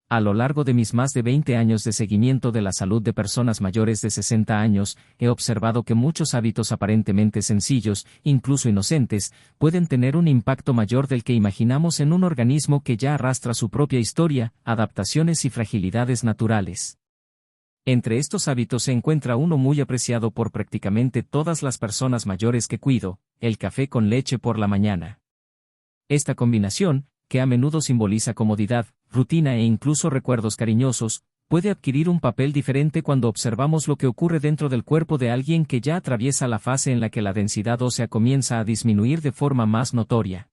A lo largo de mis más de 20 años de seguimiento de la salud de personas mayores de 60 años, he observado que muchos hábitos aparentemente sencillos, incluso inocentes, pueden tener un impacto mayor del que imaginamos en un organismo que ya arrastra su propia historia, adaptaciones y fragilidades naturales. Entre estos hábitos se encuentra uno muy apreciado por prácticamente todas las personas mayores que cuido: el café con leche por la mañana. Esta combinación, que a menudo simboliza comodidad, rutina e incluso recuerdos cariñosos, puede adquirir un papel diferente cuando observamos lo que ocurre dentro del cuerpo de alguien que ya atraviesa la fase en la que la densidad ósea comienza a disminuir de forma más notoria.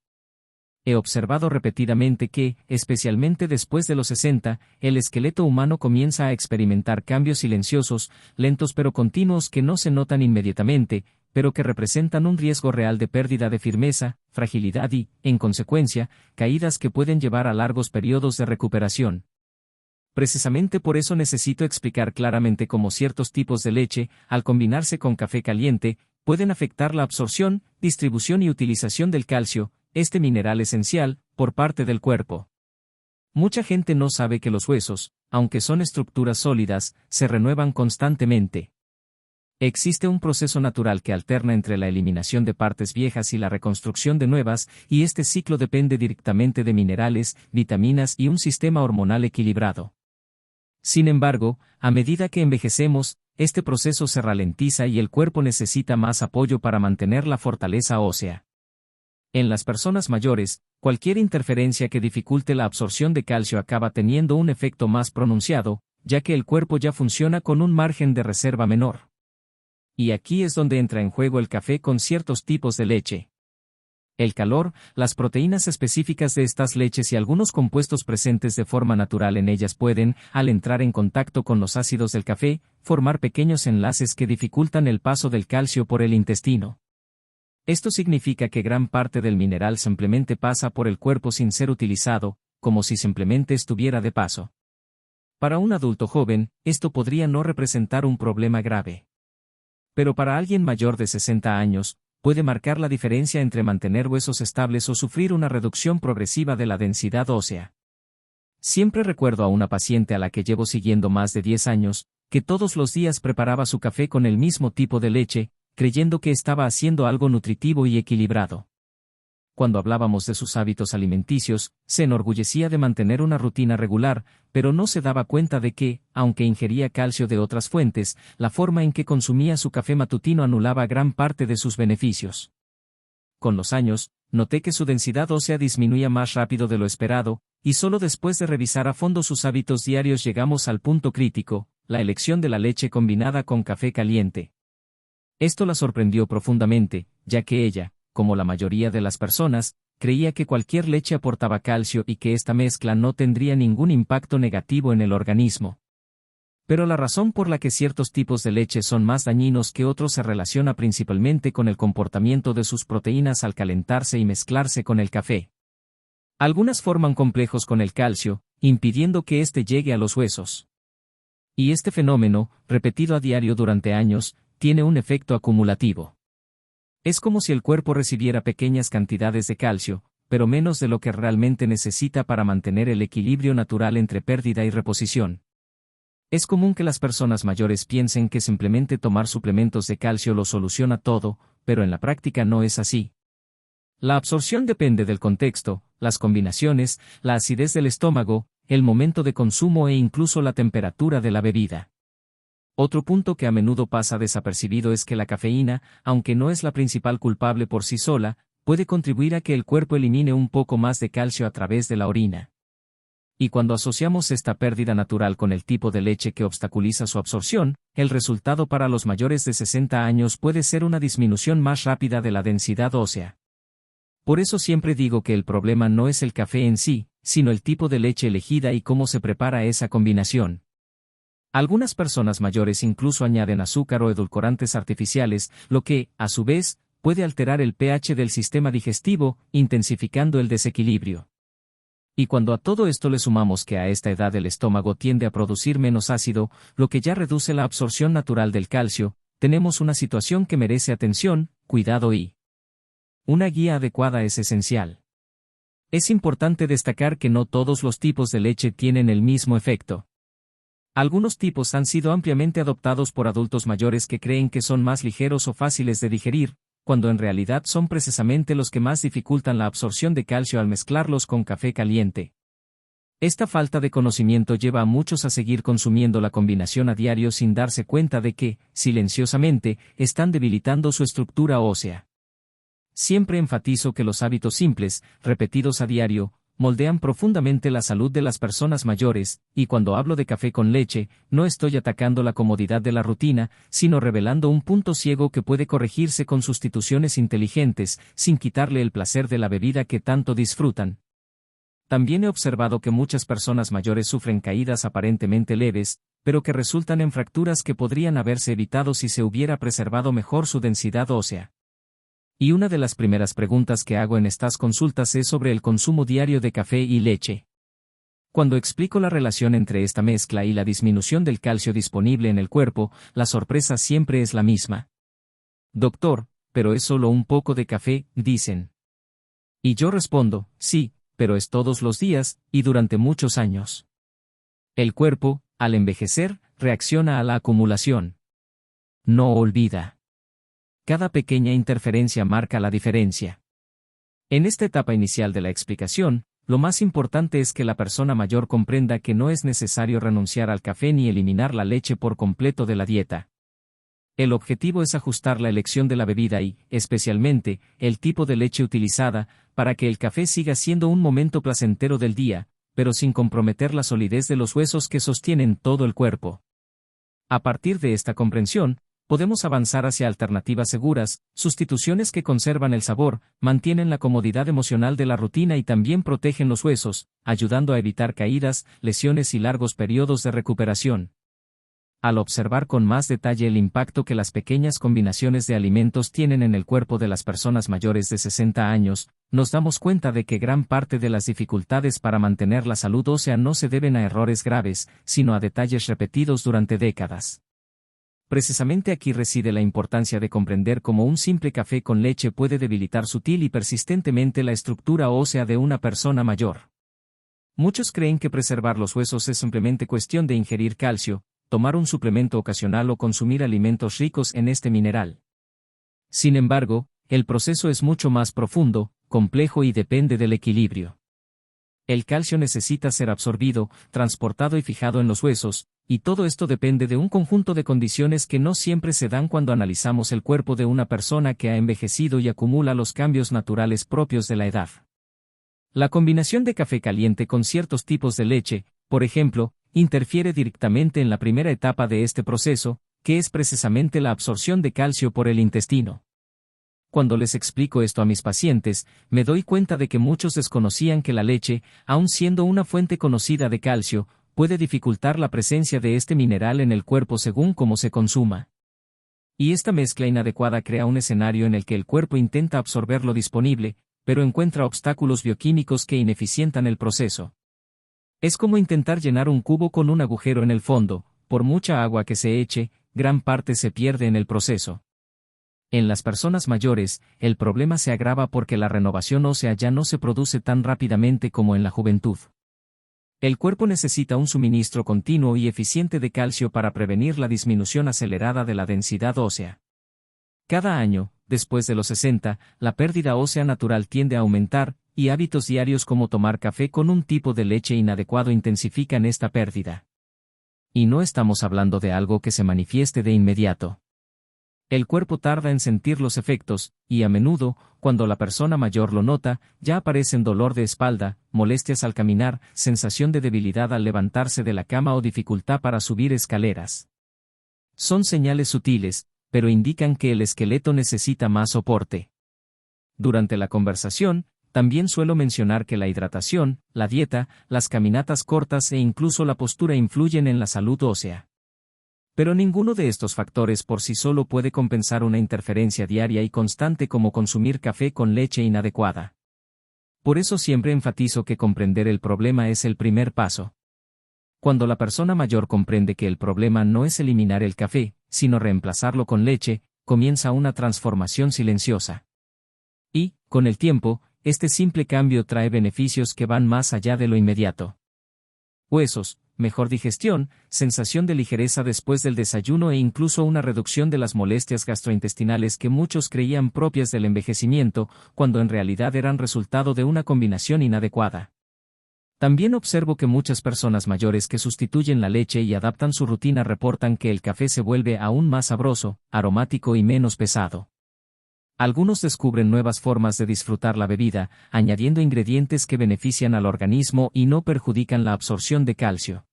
He observado repetidamente que, especialmente después de los 60, el esqueleto humano comienza a experimentar cambios silenciosos, lentos pero continuos que no se notan inmediatamente, pero que representan un riesgo real de pérdida de firmeza, fragilidad y, en consecuencia, caídas que pueden llevar a largos periodos de recuperación. Precisamente por eso necesito explicar claramente cómo ciertos tipos de leche, al combinarse con café caliente, pueden afectar la absorción, distribución y utilización del calcio, este mineral esencial, por parte del cuerpo. Mucha gente no sabe que los huesos, aunque son estructuras sólidas, se renuevan constantemente. Existe un proceso natural que alterna entre la eliminación de partes viejas y la reconstrucción de nuevas, y este ciclo depende directamente de minerales, vitaminas y un sistema hormonal equilibrado. Sin embargo, a medida que envejecemos, este proceso se ralentiza y el cuerpo necesita más apoyo para mantener la fortaleza ósea. En las personas mayores, cualquier interferencia que dificulte la absorción de calcio acaba teniendo un efecto más pronunciado, ya que el cuerpo ya funciona con un margen de reserva menor. Y aquí es donde entra en juego el café con ciertos tipos de leche. El calor, las proteínas específicas de estas leches y algunos compuestos presentes de forma natural en ellas pueden, al entrar en contacto con los ácidos del café, formar pequeños enlaces que dificultan el paso del calcio por el intestino. Esto significa que gran parte del mineral simplemente pasa por el cuerpo sin ser utilizado, como si simplemente estuviera de paso. Para un adulto joven, esto podría no representar un problema grave. Pero para alguien mayor de 60 años, puede marcar la diferencia entre mantener huesos estables o sufrir una reducción progresiva de la densidad ósea. Siempre recuerdo a una paciente a la que llevo siguiendo más de 10 años, que todos los días preparaba su café con el mismo tipo de leche, creyendo que estaba haciendo algo nutritivo y equilibrado. Cuando hablábamos de sus hábitos alimenticios, se enorgullecía de mantener una rutina regular, pero no se daba cuenta de que, aunque ingería calcio de otras fuentes, la forma en que consumía su café matutino anulaba gran parte de sus beneficios. Con los años, noté que su densidad ósea disminuía más rápido de lo esperado, y solo después de revisar a fondo sus hábitos diarios llegamos al punto crítico: la elección de la leche combinada con café caliente. Esto la sorprendió profundamente, ya que ella, como la mayoría de las personas, creía que cualquier leche aportaba calcio y que esta mezcla no tendría ningún impacto negativo en el organismo. Pero la razón por la que ciertos tipos de leche son más dañinos que otros se relaciona principalmente con el comportamiento de sus proteínas al calentarse y mezclarse con el café. Algunas forman complejos con el calcio, impidiendo que éste llegue a los huesos. Y este fenómeno, repetido a diario durante años, tiene un efecto acumulativo. Es como si el cuerpo recibiera pequeñas cantidades de calcio, pero menos de lo que realmente necesita para mantener el equilibrio natural entre pérdida y reposición. Es común que las personas mayores piensen que simplemente tomar suplementos de calcio lo soluciona todo, pero en la práctica no es así. La absorción depende del contexto, las combinaciones, la acidez del estómago, el momento de consumo e incluso la temperatura de la bebida. Otro punto que a menudo pasa desapercibido es que la cafeína, aunque no es la principal culpable por sí sola, puede contribuir a que el cuerpo elimine un poco más de calcio a través de la orina. Y cuando asociamos esta pérdida natural con el tipo de leche que obstaculiza su absorción, el resultado para los mayores de 60 años puede ser una disminución más rápida de la densidad ósea. Por eso siempre digo que el problema no es el café en sí, sino el tipo de leche elegida y cómo se prepara esa combinación. Algunas personas mayores incluso añaden azúcar o edulcorantes artificiales, lo que, a su vez, puede alterar el pH del sistema digestivo, intensificando el desequilibrio. Y cuando a todo esto le sumamos que a esta edad el estómago tiende a producir menos ácido, lo que ya reduce la absorción natural del calcio, tenemos una situación que merece atención, cuidado y una guía adecuada es esencial. Es importante destacar que no todos los tipos de leche tienen el mismo efecto. Algunos tipos han sido ampliamente adoptados por adultos mayores que creen que son más ligeros o fáciles de digerir, cuando en realidad son precisamente los que más dificultan la absorción de calcio al mezclarlos con café caliente. Esta falta de conocimiento lleva a muchos a seguir consumiendo la combinación a diario sin darse cuenta de que, silenciosamente, están debilitando su estructura ósea. Siempre enfatizo que los hábitos simples, repetidos a diario, moldean profundamente la salud de las personas mayores, y cuando hablo de café con leche, no estoy atacando la comodidad de la rutina, sino revelando un punto ciego que puede corregirse con sustituciones inteligentes, sin quitarle el placer de la bebida que tanto disfrutan. También he observado que muchas personas mayores sufren caídas aparentemente leves, pero que resultan en fracturas que podrían haberse evitado si se hubiera preservado mejor su densidad ósea. Y una de las primeras preguntas que hago en estas consultas es sobre el consumo diario de café y leche. Cuando explico la relación entre esta mezcla y la disminución del calcio disponible en el cuerpo, la sorpresa siempre es la misma. Doctor, pero es solo un poco de café, dicen. Y yo respondo, sí, pero es todos los días, y durante muchos años. El cuerpo, al envejecer, reacciona a la acumulación. No olvida. Cada pequeña interferencia marca la diferencia. En esta etapa inicial de la explicación, lo más importante es que la persona mayor comprenda que no es necesario renunciar al café ni eliminar la leche por completo de la dieta. El objetivo es ajustar la elección de la bebida y, especialmente, el tipo de leche utilizada, para que el café siga siendo un momento placentero del día, pero sin comprometer la solidez de los huesos que sostienen todo el cuerpo. A partir de esta comprensión, podemos avanzar hacia alternativas seguras, sustituciones que conservan el sabor, mantienen la comodidad emocional de la rutina y también protegen los huesos, ayudando a evitar caídas, lesiones y largos periodos de recuperación. Al observar con más detalle el impacto que las pequeñas combinaciones de alimentos tienen en el cuerpo de las personas mayores de 60 años, nos damos cuenta de que gran parte de las dificultades para mantener la salud ósea no se deben a errores graves, sino a detalles repetidos durante décadas. Precisamente aquí reside la importancia de comprender cómo un simple café con leche puede debilitar sutil y persistentemente la estructura ósea de una persona mayor. Muchos creen que preservar los huesos es simplemente cuestión de ingerir calcio, tomar un suplemento ocasional o consumir alimentos ricos en este mineral. Sin embargo, el proceso es mucho más profundo, complejo y depende del equilibrio. El calcio necesita ser absorbido, transportado y fijado en los huesos, y todo esto depende de un conjunto de condiciones que no siempre se dan cuando analizamos el cuerpo de una persona que ha envejecido y acumula los cambios naturales propios de la edad. La combinación de café caliente con ciertos tipos de leche, por ejemplo, interfiere directamente en la primera etapa de este proceso, que es precisamente la absorción de calcio por el intestino. Cuando les explico esto a mis pacientes, me doy cuenta de que muchos desconocían que la leche, aun siendo una fuente conocida de calcio, puede dificultar la presencia de este mineral en el cuerpo según cómo se consuma. Y esta mezcla inadecuada crea un escenario en el que el cuerpo intenta absorber lo disponible, pero encuentra obstáculos bioquímicos que ineficientan el proceso. Es como intentar llenar un cubo con un agujero en el fondo, por mucha agua que se eche, gran parte se pierde en el proceso. En las personas mayores, el problema se agrava porque la renovación ósea ya no se produce tan rápidamente como en la juventud. El cuerpo necesita un suministro continuo y eficiente de calcio para prevenir la disminución acelerada de la densidad ósea. Cada año, después de los 60, la pérdida ósea natural tiende a aumentar, y hábitos diarios como tomar café con un tipo de leche inadecuado intensifican esta pérdida. Y no estamos hablando de algo que se manifieste de inmediato. El cuerpo tarda en sentir los efectos, y a menudo, cuando la persona mayor lo nota, ya aparecen dolor de espalda, molestias al caminar, sensación de debilidad al levantarse de la cama o dificultad para subir escaleras. Son señales sutiles, pero indican que el esqueleto necesita más soporte. Durante la conversación, también suelo mencionar que la hidratación, la dieta, las caminatas cortas e incluso la postura influyen en la salud ósea. Pero ninguno de estos factores por sí solo puede compensar una interferencia diaria y constante como consumir café con leche inadecuada. Por eso siempre enfatizo que comprender el problema es el primer paso. Cuando la persona mayor comprende que el problema no es eliminar el café, sino reemplazarlo con leche, comienza una transformación silenciosa. Y, con el tiempo, este simple cambio trae beneficios que van más allá de lo inmediato. Huesos, mejor digestión, sensación de ligereza después del desayuno e incluso una reducción de las molestias gastrointestinales que muchos creían propias del envejecimiento, cuando en realidad eran resultado de una combinación inadecuada. También observo que muchas personas mayores que sustituyen la leche y adaptan su rutina reportan que el café se vuelve aún más sabroso, aromático y menos pesado. Algunos descubren nuevas formas de disfrutar la bebida, añadiendo ingredientes que benefician al organismo y no perjudican la absorción de calcio.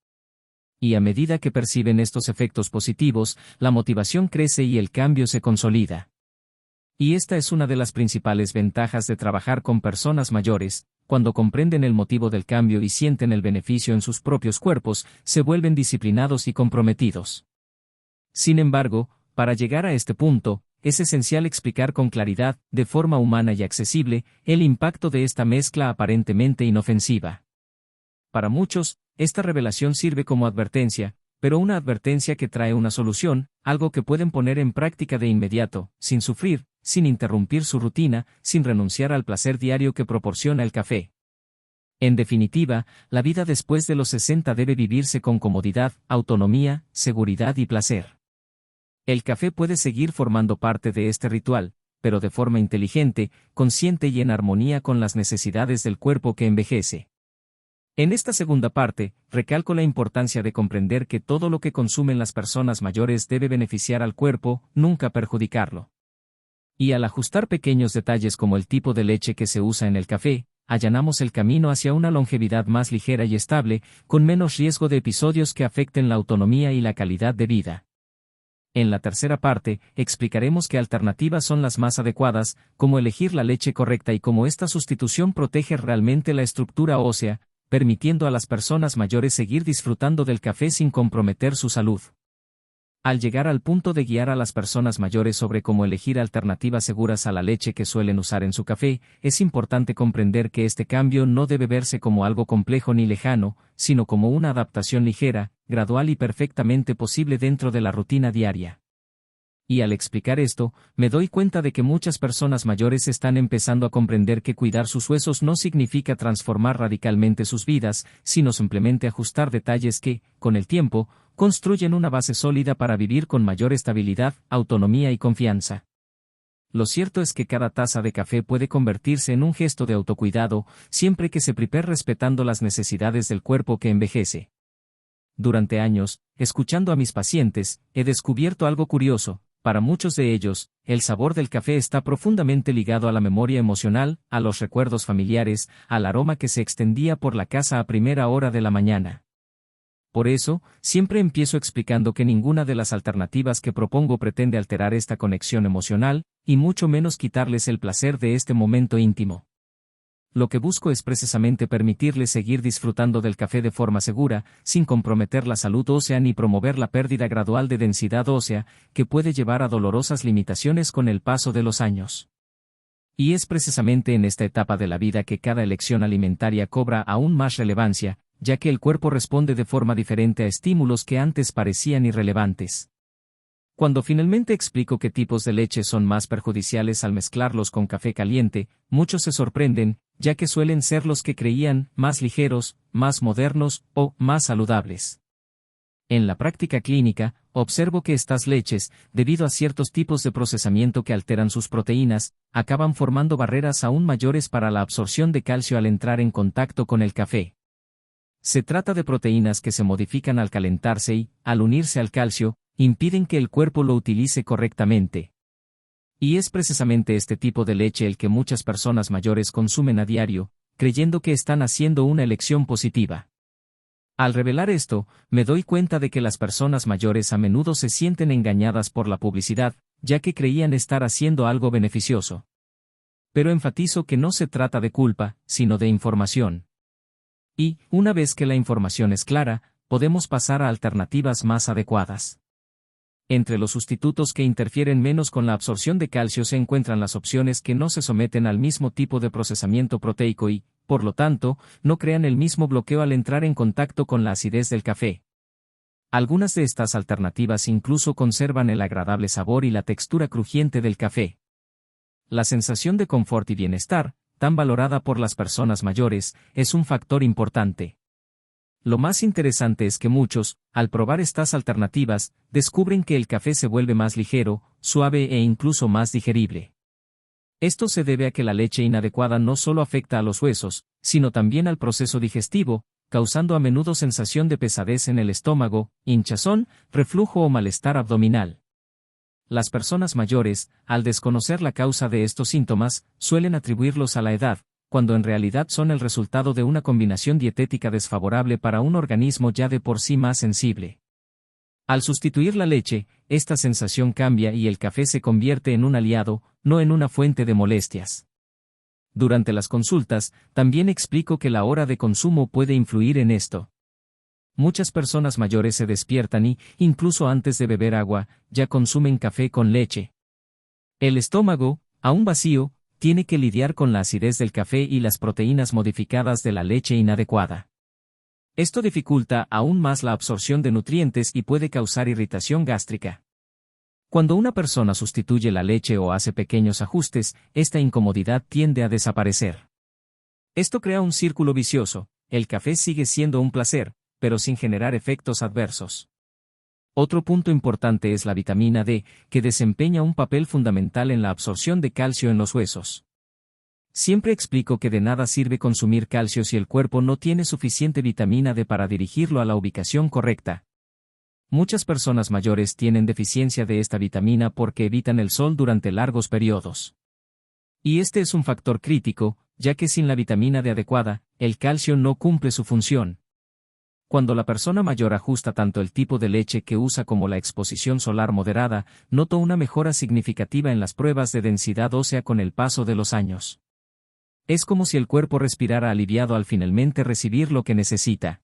Y a medida que perciben estos efectos positivos, la motivación crece y el cambio se consolida. Y esta es una de las principales ventajas de trabajar con personas mayores: cuando comprenden el motivo del cambio y sienten el beneficio en sus propios cuerpos, se vuelven disciplinados y comprometidos. Sin embargo, para llegar a este punto, es esencial explicar con claridad, de forma humana y accesible, el impacto de esta mezcla aparentemente inofensiva. Para muchos, esta revelación sirve como advertencia, pero una advertencia que trae una solución, algo que pueden poner en práctica de inmediato, sin sufrir, sin interrumpir su rutina, sin renunciar al placer diario que proporciona el café. En definitiva, la vida después de los 60 debe vivirse con comodidad, autonomía, seguridad y placer. El café puede seguir formando parte de este ritual, pero de forma inteligente, consciente y en armonía con las necesidades del cuerpo que envejece. En esta segunda parte, recalco la importancia de comprender que todo lo que consumen las personas mayores debe beneficiar al cuerpo, nunca perjudicarlo. Y al ajustar pequeños detalles como el tipo de leche que se usa en el café, allanamos el camino hacia una longevidad más ligera y estable, con menos riesgo de episodios que afecten la autonomía y la calidad de vida. En la tercera parte, explicaremos qué alternativas son las más adecuadas, cómo elegir la leche correcta y cómo esta sustitución protege realmente la estructura ósea, permitiendo a las personas mayores seguir disfrutando del café sin comprometer su salud. Al llegar al punto de guiar a las personas mayores sobre cómo elegir alternativas seguras a la leche que suelen usar en su café, es importante comprender que este cambio no debe verse como algo complejo ni lejano, sino como una adaptación ligera, gradual y perfectamente posible dentro de la rutina diaria. Y al explicar esto, me doy cuenta de que muchas personas mayores están empezando a comprender que cuidar sus huesos no significa transformar radicalmente sus vidas, sino simplemente ajustar detalles que, con el tiempo, construyen una base sólida para vivir con mayor estabilidad, autonomía y confianza. Lo cierto es que cada taza de café puede convertirse en un gesto de autocuidado, siempre que se prepare respetando las necesidades del cuerpo que envejece. Durante años, escuchando a mis pacientes, he descubierto algo curioso. Para muchos de ellos, el sabor del café está profundamente ligado a la memoria emocional, a los recuerdos familiares, al aroma que se extendía por la casa a primera hora de la mañana. Por eso, siempre empiezo explicando que ninguna de las alternativas que propongo pretende alterar esta conexión emocional, y mucho menos quitarles el placer de este momento íntimo. Lo que busco es precisamente permitirles seguir disfrutando del café de forma segura, sin comprometer la salud ósea ni promover la pérdida gradual de densidad ósea, que puede llevar a dolorosas limitaciones con el paso de los años. Y es precisamente en esta etapa de la vida que cada elección alimentaria cobra aún más relevancia, ya que el cuerpo responde de forma diferente a estímulos que antes parecían irrelevantes. Cuando finalmente explico qué tipos de leche son más perjudiciales al mezclarlos con café caliente, muchos se sorprenden, ya que suelen ser los que creían más ligeros, más modernos o más saludables. En la práctica clínica, observo que estas leches, debido a ciertos tipos de procesamiento que alteran sus proteínas, acaban formando barreras aún mayores para la absorción de calcio al entrar en contacto con el café. Se trata de proteínas que se modifican al calentarse y, al unirse al calcio, impiden que el cuerpo lo utilice correctamente. Y es precisamente este tipo de leche el que muchas personas mayores consumen a diario, creyendo que están haciendo una elección positiva. Al revelar esto, me doy cuenta de que las personas mayores a menudo se sienten engañadas por la publicidad, ya que creían estar haciendo algo beneficioso. Pero enfatizo que no se trata de culpa, sino de información. Y, una vez que la información es clara, podemos pasar a alternativas más adecuadas. Entre los sustitutos que interfieren menos con la absorción de calcio se encuentran las opciones que no se someten al mismo tipo de procesamiento proteico y, por lo tanto, no crean el mismo bloqueo al entrar en contacto con la acidez del café. Algunas de estas alternativas incluso conservan el agradable sabor y la textura crujiente del café. La sensación de confort y bienestar, tan valorada por las personas mayores, es un factor importante. Lo más interesante es que muchos, al probar estas alternativas, descubren que el café se vuelve más ligero, suave e incluso más digerible. Esto se debe a que la leche inadecuada no solo afecta a los huesos, sino también al proceso digestivo, causando a menudo sensación de pesadez en el estómago, hinchazón, reflujo o malestar abdominal. Las personas mayores, al desconocer la causa de estos síntomas, suelen atribuirlos a la edad, cuando en realidad son el resultado de una combinación dietética desfavorable para un organismo ya de por sí más sensible. Al sustituir la leche, esta sensación cambia y el café se convierte en un aliado, no en una fuente de molestias. Durante las consultas, también explico que la hora de consumo puede influir en esto. Muchas personas mayores se despiertan y, incluso antes de beber agua, ya consumen café con leche. El estómago, aún vacío, tiene que lidiar con la acidez del café y las proteínas modificadas de la leche inadecuada. Esto dificulta aún más la absorción de nutrientes y puede causar irritación gástrica. Cuando una persona sustituye la leche o hace pequeños ajustes, esta incomodidad tiende a desaparecer. Esto crea un círculo vicioso: el café sigue siendo un placer, pero sin generar efectos adversos. Otro punto importante es la vitamina D, que desempeña un papel fundamental en la absorción de calcio en los huesos. Siempre explico que de nada sirve consumir calcio si el cuerpo no tiene suficiente vitamina D para dirigirlo a la ubicación correcta. Muchas personas mayores tienen deficiencia de esta vitamina porque evitan el sol durante largos periodos. Y este es un factor crítico, ya que sin la vitamina D adecuada, el calcio no cumple su función. Cuando la persona mayor ajusta tanto el tipo de leche que usa como la exposición solar moderada, noto una mejora significativa en las pruebas de densidad ósea con el paso de los años. Es como si el cuerpo respirara aliviado al finalmente recibir lo que necesita.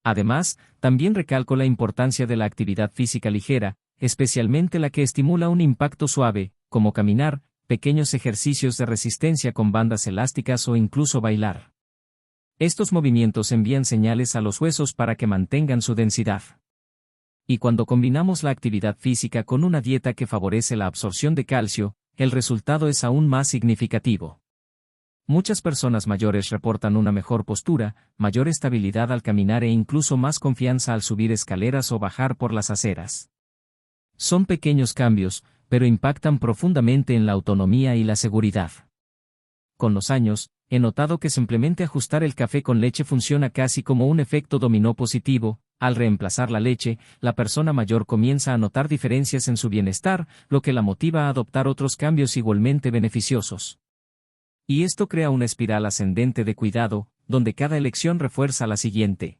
Además, también recalco la importancia de la actividad física ligera, especialmente la que estimula un impacto suave, como caminar, pequeños ejercicios de resistencia con bandas elásticas o incluso bailar. Estos movimientos envían señales a los huesos para que mantengan su densidad. Y cuando combinamos la actividad física con una dieta que favorece la absorción de calcio, el resultado es aún más significativo. Muchas personas mayores reportan una mejor postura, mayor estabilidad al caminar e incluso más confianza al subir escaleras o bajar por las aceras. Son pequeños cambios, pero impactan profundamente en la autonomía y la seguridad. Con los años, he notado que simplemente ajustar el café con leche funciona casi como un efecto dominó positivo. Al reemplazar la leche, la persona mayor comienza a notar diferencias en su bienestar, lo que la motiva a adoptar otros cambios igualmente beneficiosos. Y esto crea una espiral ascendente de cuidado, donde cada elección refuerza la siguiente.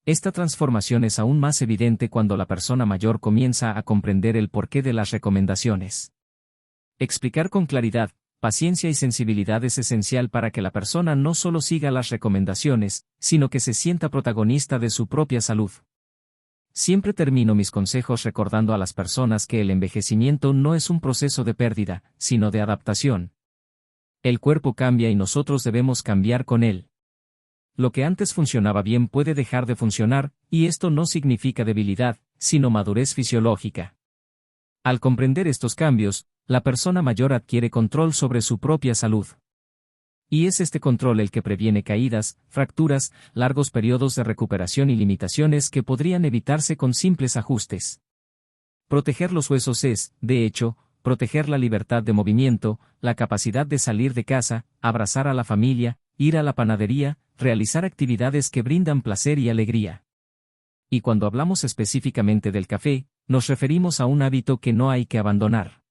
Esta transformación es aún más evidente cuando la persona mayor comienza a comprender el porqué de las recomendaciones. Explicar con claridad, paciencia y sensibilidad es esencial para que la persona no solo siga las recomendaciones, sino que se sienta protagonista de su propia salud. Siempre termino mis consejos recordando a las personas que el envejecimiento no es un proceso de pérdida, sino de adaptación. El cuerpo cambia y nosotros debemos cambiar con él. Lo que antes funcionaba bien puede dejar de funcionar, y esto no significa debilidad, sino madurez fisiológica. Al comprender estos cambios, la persona mayor adquiere control sobre su propia salud. Y es este control el que previene caídas, fracturas, largos periodos de recuperación y limitaciones que podrían evitarse con simples ajustes. Proteger los huesos es, de hecho, proteger la libertad de movimiento, la capacidad de salir de casa, abrazar a la familia, ir a la panadería, realizar actividades que brindan placer y alegría. Y cuando hablamos específicamente del café, nos referimos a un hábito que no hay que abandonar.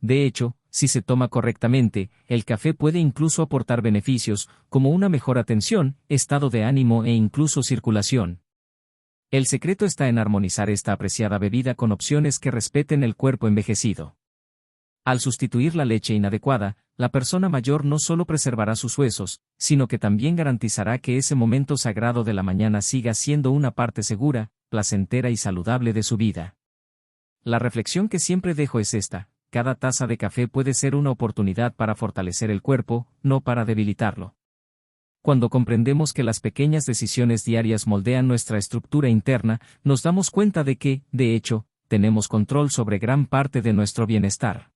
De hecho, si se toma correctamente, el café puede incluso aportar beneficios, como una mejor atención, estado de ánimo e incluso circulación. El secreto está en armonizar esta apreciada bebida con opciones que respeten el cuerpo envejecido. Al sustituir la leche inadecuada, la persona mayor no solo preservará sus huesos, sino que también garantizará que ese momento sagrado de la mañana siga siendo una parte segura, placentera y saludable de su vida. La reflexión que siempre dejo es esta: cada taza de café puede ser una oportunidad para fortalecer el cuerpo, no para debilitarlo. Cuando comprendemos que las pequeñas decisiones diarias moldean nuestra estructura interna, nos damos cuenta de que, de hecho, tenemos control sobre gran parte de nuestro bienestar.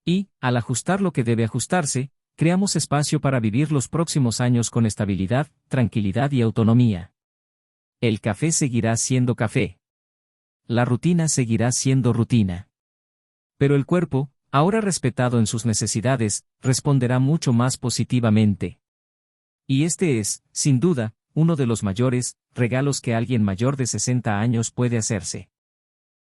Y, al ajustar lo que debe ajustarse, creamos espacio para vivir los próximos años con estabilidad, tranquilidad y autonomía. El café seguirá siendo café. La rutina seguirá siendo rutina. Pero el cuerpo, ahora respetado en sus necesidades, responderá mucho más positivamente. Y este es, sin duda, uno de los mayores regalos que alguien mayor de 60 años puede hacerse.